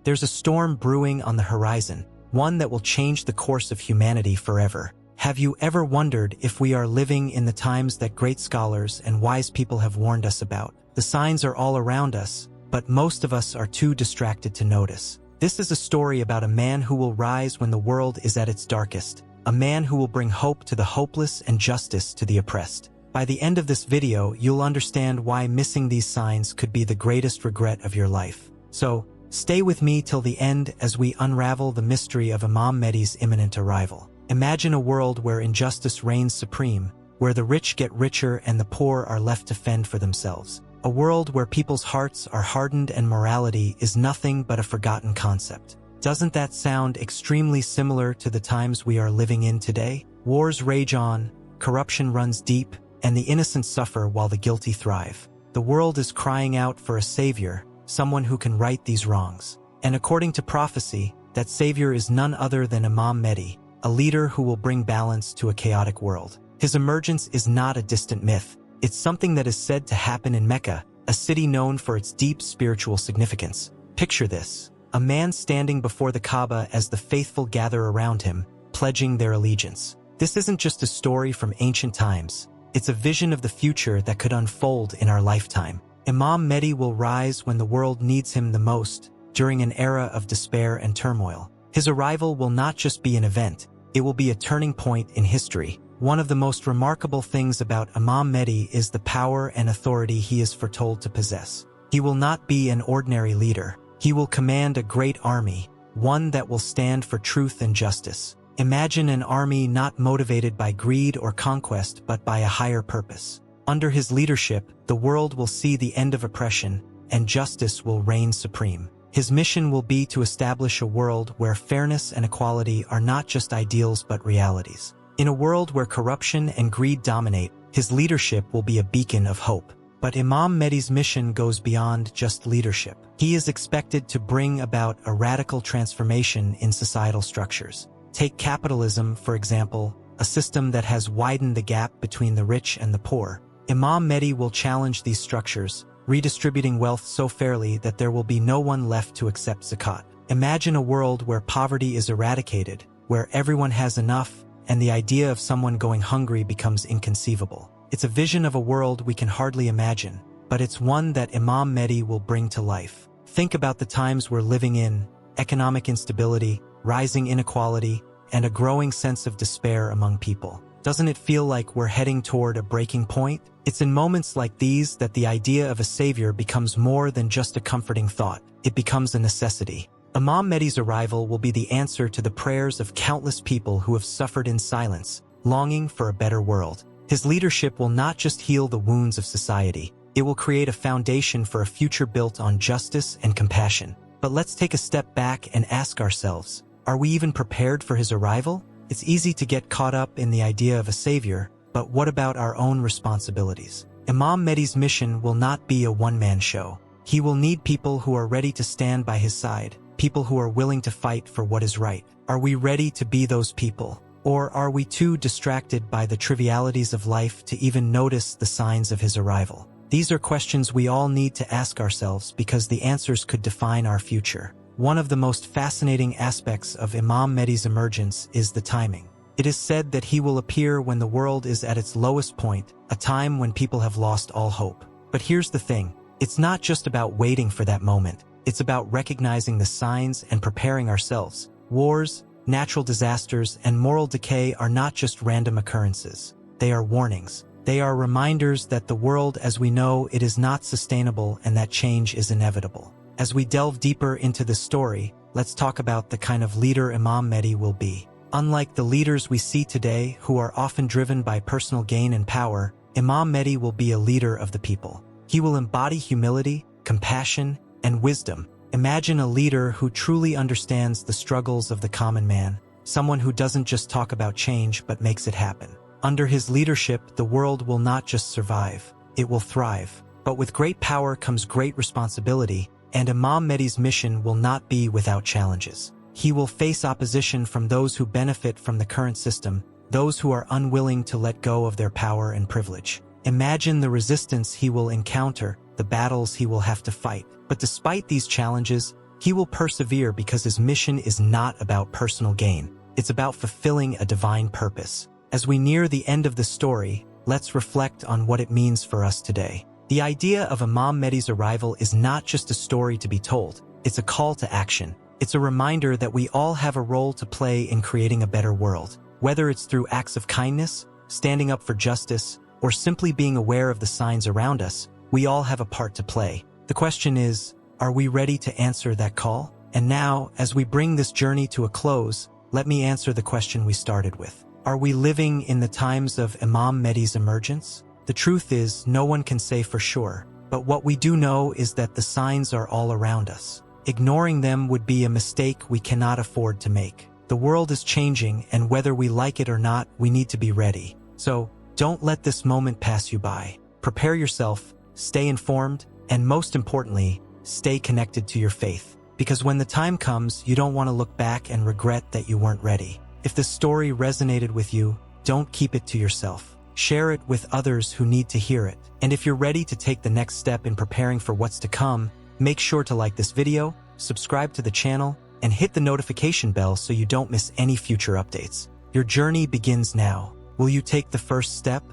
There's a storm brewing on the horizon, one that will change the course of humanity forever. Have you ever wondered if we are living in the times that great scholars and wise people have warned us about? The signs are all around us, but most of us are too distracted to notice. This is a story about a man who will rise when the world is at its darkest, a man who will bring hope to the hopeless and justice to the oppressed. By the end of this video, you'll understand why missing these signs could be the greatest regret of your life. So, stay with me till the end as we unravel the mystery of Imam Mehdi's imminent arrival. Imagine a world where injustice reigns supreme, where the rich get richer and the poor are left to fend for themselves. A world where people's hearts are hardened and morality is nothing but a forgotten concept. Doesn't that sound extremely similar to the times we are living in today? Wars rage on, corruption runs deep, and the innocent suffer while the guilty thrive. The world is crying out for a savior, someone who can right these wrongs. And according to prophecy, that savior is none other than Imam Mehdi, a leader who will bring balance to a chaotic world. His emergence is not a distant myth. It's something that is said to happen in Mecca, a city known for its deep spiritual significance. Picture this: a man standing before the Kaaba as the faithful gather around him, pledging their allegiance. This isn't just a story from ancient times. It's a vision of the future that could unfold in our lifetime. Imam Mehdi will rise when the world needs him the most, during an era of despair and turmoil. His arrival will not just be an event, it will be a turning point in history. One of the most remarkable things about Imam Mehdi is the power and authority he is foretold to possess. He will not be an ordinary leader. He will command a great army, one that will stand for truth and justice. Imagine an army not motivated by greed or conquest but by a higher purpose. Under his leadership, the world will see the end of oppression, and justice will reign supreme. His mission will be to establish a world where fairness and equality are not just ideals but realities. In a world where corruption and greed dominate, his leadership will be a beacon of hope. But Imam Mehdi's mission goes beyond just leadership. He is expected to bring about a radical transformation in societal structures. Take capitalism, for example, a system that has widened the gap between the rich and the poor. Imam Mehdi will challenge these structures, redistributing wealth so fairly that there will be no one left to accept zakat. Imagine a world where poverty is eradicated, where everyone has enough, and the idea of someone going hungry becomes inconceivable. It's a vision of a world we can hardly imagine, but it's one that Imam Mehdi will bring to life. Think about the times we're living in: economic instability, rising inequality, and a growing sense of despair among people. Doesn't it feel like we're heading toward a breaking point? It's in moments like these that the idea of a savior becomes more than just a comforting thought. It becomes a necessity. Imam Mehdi's arrival will be the answer to the prayers of countless people who have suffered in silence, longing for a better world. His leadership will not just heal the wounds of society, it will create a foundation for a future built on justice and compassion. But let's take a step back and ask ourselves, are we even prepared for his arrival? It's easy to get caught up in the idea of a savior, but what about our own responsibilities? Imam Mehdi's mission will not be a one-man show. He will need people who are ready to stand by his side, people who are willing to fight for what is right. Are we ready to be those people? Or are we too distracted by the trivialities of life to even notice the signs of his arrival? These are questions we all need to ask ourselves because the answers could define our future. One of the most fascinating aspects of Imam Mehdi's emergence is the timing. It is said that he will appear when the world is at its lowest point, a time when people have lost all hope. But here's the thing, it's not just about waiting for that moment. It's about recognizing the signs and preparing ourselves. Wars, natural disasters, and moral decay are not just random occurrences. They are warnings. They are reminders that the world as we know it is not sustainable and that change is inevitable. As we delve deeper into this story, let's talk about the kind of leader Imam Mehdi will be. Unlike the leaders we see today, who are often driven by personal gain and power, Imam Mehdi will be a leader of the people. He will embody humility, compassion, and wisdom. Imagine a leader who truly understands the struggles of the common man, someone who doesn't just talk about change but makes it happen. Under his leadership, the world will not just survive, it will thrive. But with great power comes great responsibility, and Imam Mehdi's mission will not be without challenges. He will face opposition from those who benefit from the current system, those who are unwilling to let go of their power and privilege. Imagine the resistance he will encounter, the battles he will have to fight. But despite these challenges, He will persevere because his mission is not about personal gain. It's about fulfilling a divine purpose. As we near the end of the story, let's reflect on what it means for us today. The idea of Imam Mehdi's arrival is not just a story to be told. It's a call to action. It's a reminder that we all have a role to play in creating a better world. Whether it's through acts of kindness, standing up for justice, or simply being aware of the signs around us, we all have a part to play. The question is, are we ready to answer that call? And now, as we bring this journey to a close, let me answer the question we started with. Are we living in the times of Imam Mehdi's emergence? The truth is, no one can say for sure, but what we do know is that the signs are all around us. Ignoring them would be a mistake we cannot afford to make. The world is changing, and whether we like it or not, we need to be ready. So, don't let this moment pass you by. Prepare yourself, stay informed, and most importantly, stay connected to your faith. Because when the time comes, you don't want to look back and regret that you weren't ready. If the story resonated with you, don't keep it to yourself. Share it with others who need to hear it. And if you're ready to take the next step in preparing for what's to come, make sure to like this video, subscribe to the channel, and hit the notification bell so you don't miss any future updates. Your journey begins now. Will you take the first step?